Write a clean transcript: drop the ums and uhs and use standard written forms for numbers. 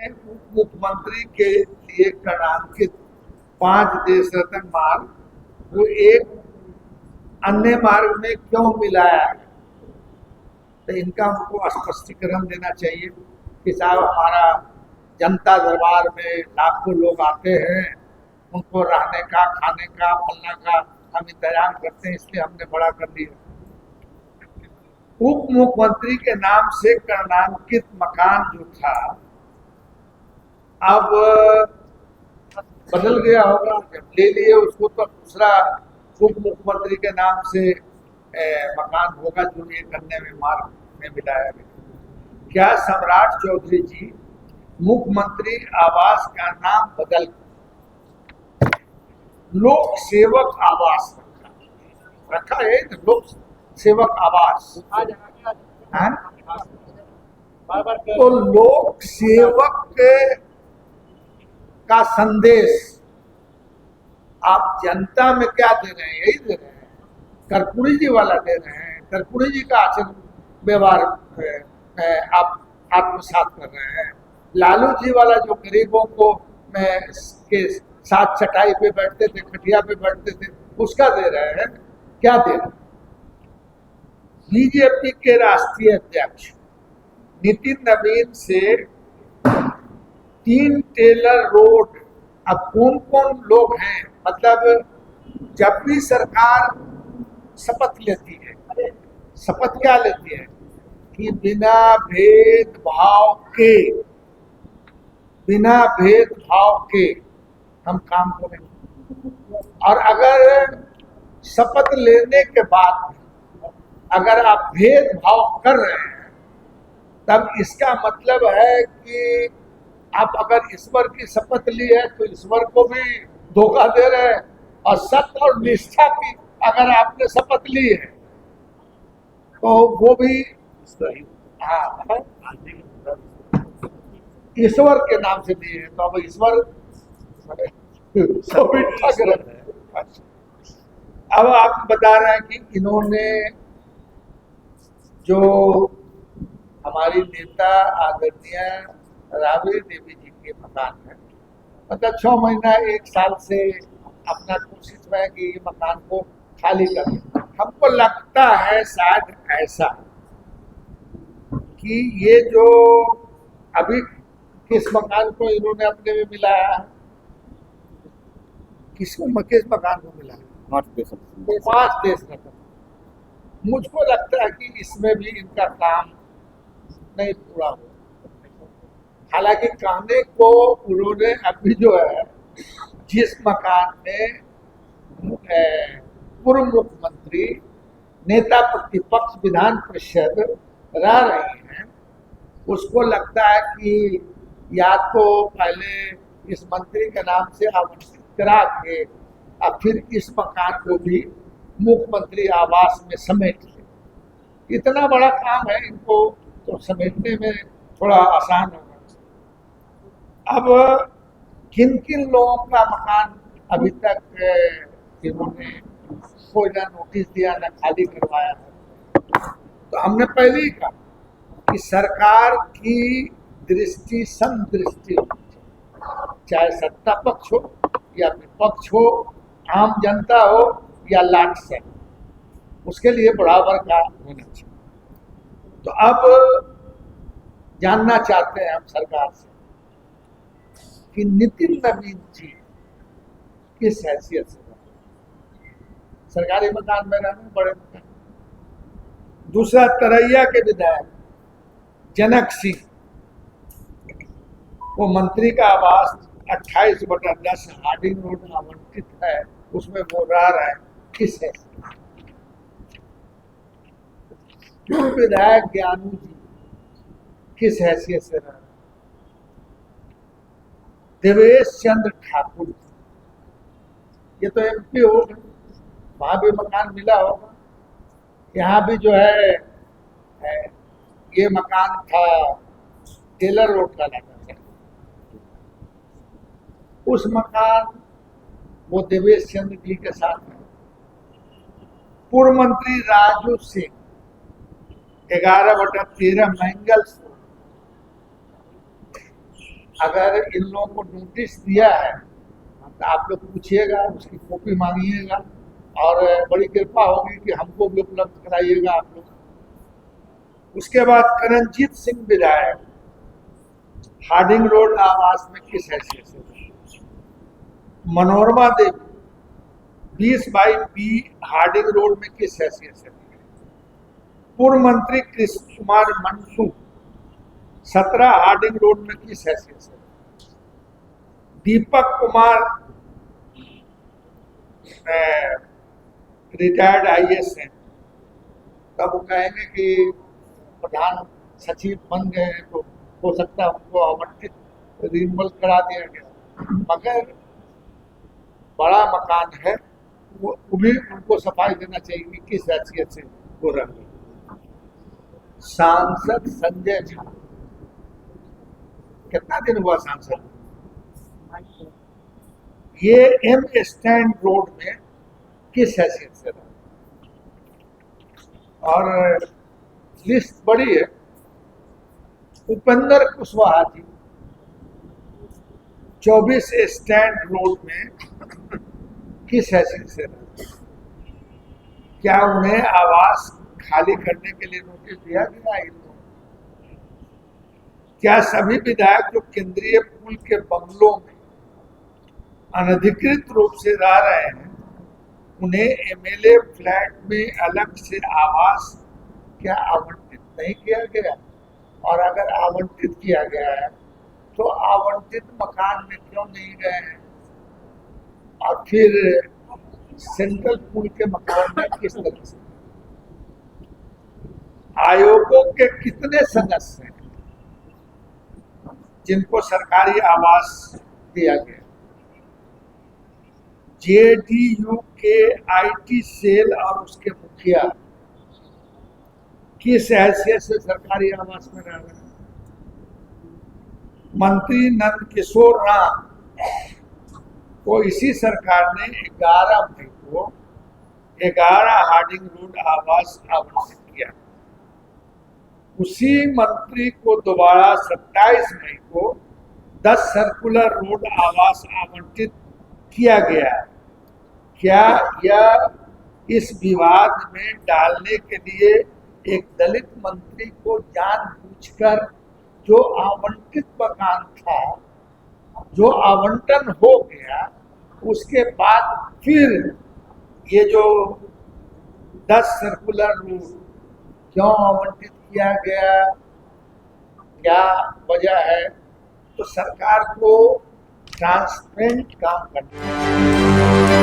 उप मुख्यमंत्री के लिए नामांकित 5 देश रत्न मार्ग वो एक अन्य मार्ग में क्यों मिलाया गया? तो इनका हमको स्पष्टीकरण देना चाहिए कि साहब हमारा जनता दरबार में लाखों लोग आते हैं, उनको रहने का, खाने का, फलना का हम इंतजाम करते हैं, इसलिए हमने बड़ा कर दिया। उप मुख्यमंत्री के नाम से नामांकित मकान जो था अब बदल गया होगा, जब ले लिए उसको तो दूसरा उप मुख्यमंत्री के नाम से मकान होगा जो ये करने में मार्ग में मिलाया गया। क्या सम्राट चौधरी जी मुख्यमंत्री आवास का नाम बदल लोक सेवक आवास रखा है? लोक सेवक आवास है? तो लोक सेवक का संदेश आप जनता में क्या दे रहे हैं? यही दे रहे हैं, कर्पूरी जी वाला दे रहे हैं। कर्पूरी जी का आचरण व्यवहार आप आत्मसात कर रहे हैं। लालू जी वाला जो गरीबों को के साथ चटाई पे बैठते थे, खटिया पे बैठते थे, उसका दे रहे हैं। क्या दे रहे हैं? बीजेपी के राष्ट्रीय अध्यक्ष नितिन नवीन से 3 टेलर रोड, अब कौन कौन लोग हैं? मतलब जब भी सरकार शपथ लेती है, शपथ क्या लेती है कि बिना भेदभाव के हम काम करेंगे। और अगर शपथ लेने के बाद अगर आप भेदभाव कर रहे हैं, तब इसका मतलब है कि आप अगर ईश्वर की शपथ ली है तो ईश्वर को भी धोखा दे रहे हैं। और सत्य और निष्ठा की अगर आपने शपथ ली है तो वो भी ईश्वर के नाम से दिए हैं, तो अब ईश्वर सभी ठग रहे हैं। अब आप बता रहे हैं कि इन्होंने जो हमारी नेता आदरणीय राबड़ी देवी जी के मकान है, मतलब 6 महीना 1 साल से अपना कोशिश में है कि ये मकान को खाली करें। हमको लगता है शायद ऐसा कि ये जो अभी किस मकान को इन्होंने अपने में मिलाया है, किस मकान को मिला है? 5 देश रत्न। मुझको लगता है कि इसमें भी इनका काम नहीं पूरा हो। हालांकि कहने को उन्होंने अभी जो है जिस मकान में पूर्व मुख्यमंत्री नेता प्रतिपक्ष विधान परिषद रह रही हैं, उसको लगता है कि या तो पहले इस मंत्री के नाम से आवंटित करा के और फिर इस मकान को भी मुख्यमंत्री आवास में समेट ले। इतना बड़ा काम है, इनको तो समेटने में थोड़ा आसान होगा। अब किन किन लोगों का मकान अभी तक इन्होंने कोई ना नोटिस दिया ना खाली करवाया है, तो हमने पहले ही कहा कि सरकार की दृष्टि समदृष्टि होनी चाहिए, चाहे सत्ता पक्ष हो या विपक्ष हो, आम जनता हो या लाट से, उसके लिए बराबर का होना चाहिए। तो अब जानना चाहते हैं हम सरकार से कि नितिन नवीन जी किस हैसियत से सरकारी मकान में रहने, बड़े मकान। दूसरा, तरैया के विधायक जनक सिंह, वो मंत्री का आवास 28/10 हार्डिंग रोड आवंटित है, उसमें वो रह रहे हैं, किस है? विधायक ज्ञानू जी किस हैसियत से रह रहे हैं? देवेश चंद्र ठाकुर, ये तो एमपी हो गए, वहां भी मकान मिला होगा। यहाँ भी जो है ये मकान था टेलर रोड का लगा था, उस मकान वो देवेश चंद्र जी के साथ है। पूर्व मंत्री राजू सिंह 11/13 मैंगल अगर इन लोगों को नोटिस दिया है तो आप लोग पूछिएगा, उसकी कॉपी मांगिएगा और बड़ी कृपा होगी कि हमको भी उपलब्ध कराइएगा आप लोग। उसके बाद करणजीत सिंह विधायक हार्डिंग रोड आवास में किस हैसियत से? Manorama Devi 20/B Harding road में किस हैसियत से? पूर्व मंत्री कृष्ण कुमार मंटू 17 हार्डिंग रोड में किस हैसियत से? दीपक कुमार रिटायर्ड IAS हैं, तब वो कहेंगे कि प्रधान सचिव बन गए हैं तो हो सकता है उनको आवंटित रिन्यूअल करा दिया गया, मगर बड़ा मकान है वो भी उनको सफाई देना चाहिए कि किस हैसियत से वो रह गए। सांसद संजय झा कितना दिन हुआ सांसद? ये M स्टैंड रोड में किस हैसियत से रहा? और लिस्ट बड़ी है। उपेंद्र कुशवाहा जी 24 स्टैंड रोड में किस हैसियत से रहा? क्या उन्हें आवास खाली करने के लिए नोटिस दिया गया है? क्या सभी विधायक जो केंद्रीय पुल के बंगलों में अनधिकृत रूप से रह रहे हैं उन्हें MLA फ्लैट में अलग से आवास क्या आवंटित नहीं किया गया? और अगर आवंटित किया गया है तो आवंटित मकान में क्यों नहीं गए हैं? और फिर सेंट्रल पुल के मकान में किस तरह से? आयोगों के कितने सदस्य हैं जिनको सरकारी आवास दिया गया? JDU के IT सेल और उसके मुखिया किस हैसियत से सरकारी आवास में रह रहे हैं? मंत्री नंद किशोर राम को इसी सरकार ने 11 मई को 11 हार्डिंग रोड आवास आवंटित किया। उसी मंत्री को दोबारा 27 मई को 10 सर्कुलर रोड आवास आवंटित किया गया। क्या यह इस विवाद में डालने के लिए एक दलित मंत्री को जानबूझकर जो आवंटित मकान था, जो आवंटन हो गया, उसके बाद फिर ये जो 10 सर्कुलर रोड क्यों आवंटित किया गया, क्या वजह है? तो सरकार को ट्रांसपेरेंट काम करना है।